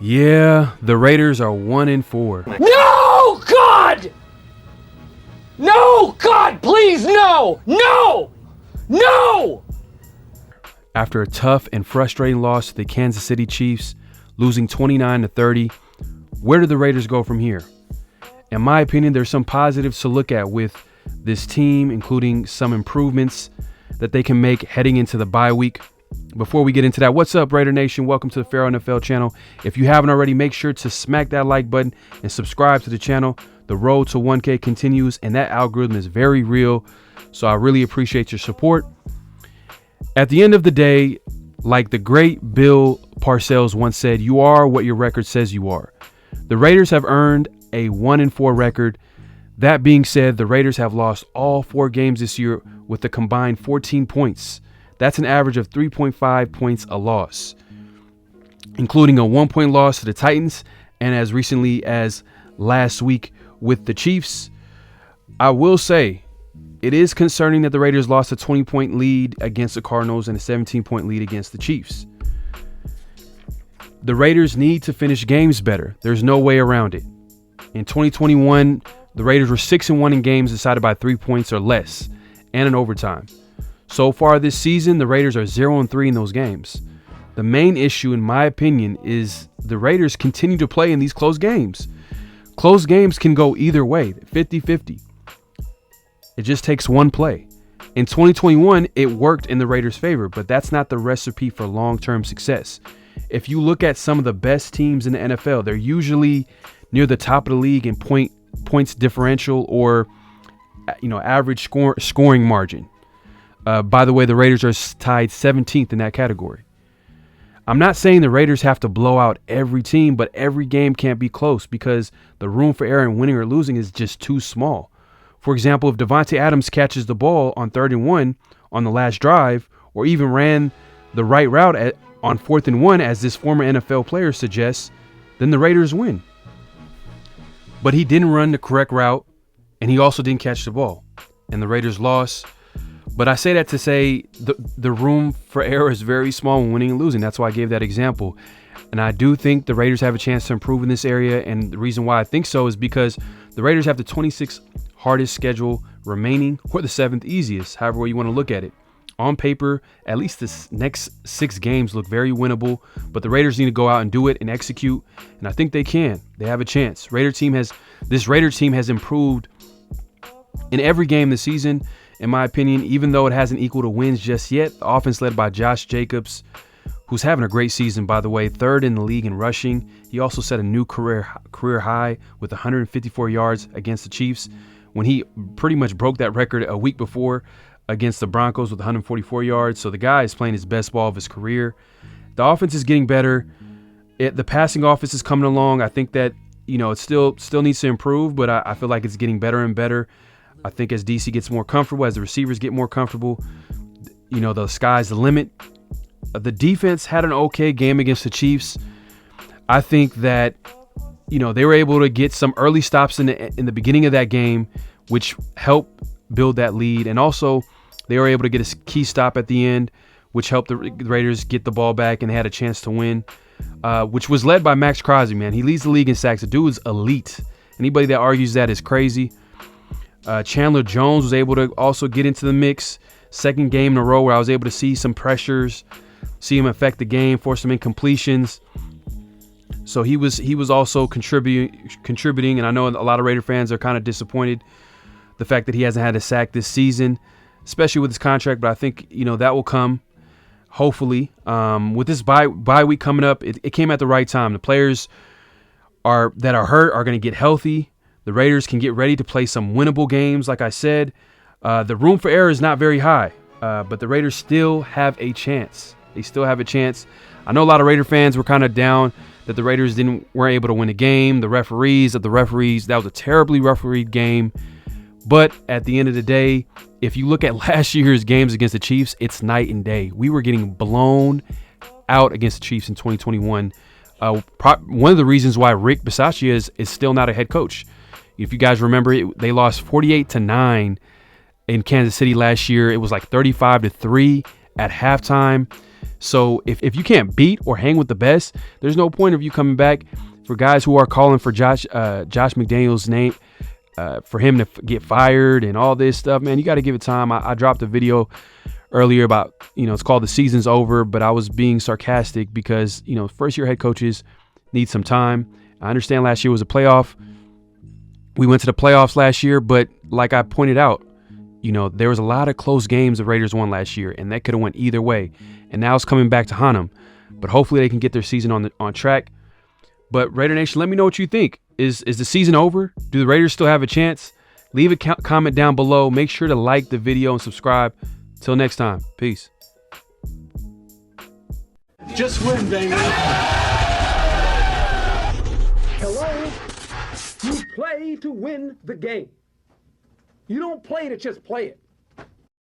Yeah, the Raiders are 1-4. No, God! No, God, please, no! No! No! After a tough and frustrating loss to the Kansas City Chiefs, losing 29-30, where do the Raiders go from here? In my opinion, there's some positives to look at with this team, including some improvements that they can make heading into the bye week. Before we get into that, what's up, Raider Nation? Welcome to the Pharaoh NFL channel. If you haven't already, make sure to smack that like button and subscribe to the channel. The road to 1K continues, and that algorithm is very real, so I really appreciate your support. At the end of the day, like the great Bill Parcells once said, you are what your record says you are. The Raiders have earned a 1-4 record. That being said, the Raiders have lost all 4 games this year with a combined 14 points. That's an average of 3.5 points a loss, including a 1-point loss to the Titans and as recently as last week with the Chiefs. I will say it is concerning that the Raiders lost a 20-point lead against the Cardinals and a 17-point lead against the Chiefs. The Raiders need to finish games better. There's no way around it. In 2021, the Raiders were 6-1 in games decided by 3 points or less and in overtime. So far this season, the Raiders are 0-3 in those games. The main issue, in my opinion, is the Raiders continue to play in these close games. Close games can go either way, 50-50. It just takes one play. In 2021, it worked in the Raiders' favor, but that's not the recipe for long-term success. If you look at some of the best teams in the NFL, they're usually near the top of the league in points differential or average scoring margin. By the way, the Raiders are tied 17th in that category. I'm not saying the Raiders have to blow out every team, but every game can't be close because the room for error in winning or losing is just too small. For example, if Davante Adams catches the ball on 3rd and 1 on the last drive, or even ran the right route on 4th and 1, as this former NFL player suggests, then the Raiders win. But he didn't run the correct route, and he also didn't catch the ball, and the Raiders lost. But I say that to say the room for error is very small when winning and losing. That's why I gave that example. And I do think the Raiders have a chance to improve in this area. And the reason why I think so is because the Raiders have the 26th hardest schedule remaining, or the 7th easiest, however way you want to look at it. On paper, at least this next 6 games look very winnable, but the Raiders need to go out and do it and execute. And I think they can. They have a chance. This Raider team has improved in every game this season. In my opinion, even though it hasn't equaled the wins just yet, the offense led by Josh Jacobs, who's having a great season, by the way, 3rd in the league in rushing. He also set a new career high with 154 yards against the Chiefs when he pretty much broke that record a week before against the Broncos with 144 yards. So the guy is playing his best ball of his career. The offense is getting better. The passing offense is coming along. I think that, it still needs to improve, but I feel like it's getting better and better. I think as DC gets more comfortable, as the receivers get more comfortable, the sky's the limit. The defense had an okay game against the Chiefs. I think that, they were able to get some early stops in the beginning of that game, which helped build that lead. And also, they were able to get a key stop at the end, which helped the Raiders get the ball back, and they had a chance to win, which was led by Max Crosby, man. He leads the league in sacks. The dude is elite. Anybody that argues that is crazy. Chandler Jones was able to also get into the mix. 2nd game in a row where I was able to see some pressures, see him affect the game, force some incompletions. So he was also contributing, and I know a lot of Raider fans are kind of disappointed the fact that he hasn't had a sack this season, especially with his contract. But I think that will come, hopefully. With this bye week coming up, it came at the right time. The players that are hurt are going to get healthy. The Raiders can get ready to play some winnable games. Like I said, the room for error is not very high, but the Raiders still have a chance. They still have a chance. I know a lot of Raider fans were kind of down that the Raiders weren't able to win a game. The referees, that was a terribly refereed game. But at the end of the day, if you look at last year's games against the Chiefs, it's night and day. We were getting blown out against the Chiefs in 2021. One of the reasons why Rick Bisaccia is still not a head coach. If you guys remember, they lost 48-9 in Kansas City last year. It was like 35-3 at halftime. So if you can't beat or hang with the best, there's no point of you coming back. For guys who are calling for Josh McDaniels' name, for him to get fired and all this stuff, man, you got to give it time. I dropped a video earlier about, it's called The Season's Over, but I was being sarcastic because, first year head coaches need some time. I understand last year was a playoff. We went to the playoffs last year, but like I pointed out, there was a lot of close games the Raiders won last year, and that could have went either way. And now it's coming back to haunt them. But hopefully they can get their season on track. But Raider Nation, let me know what you think. Is the season over? Do the Raiders still have a chance? Leave a comment down below. Make sure to like the video and subscribe. Till next time. Peace. Just win, baby. Hello? You play to win the game. You don't play to just play it.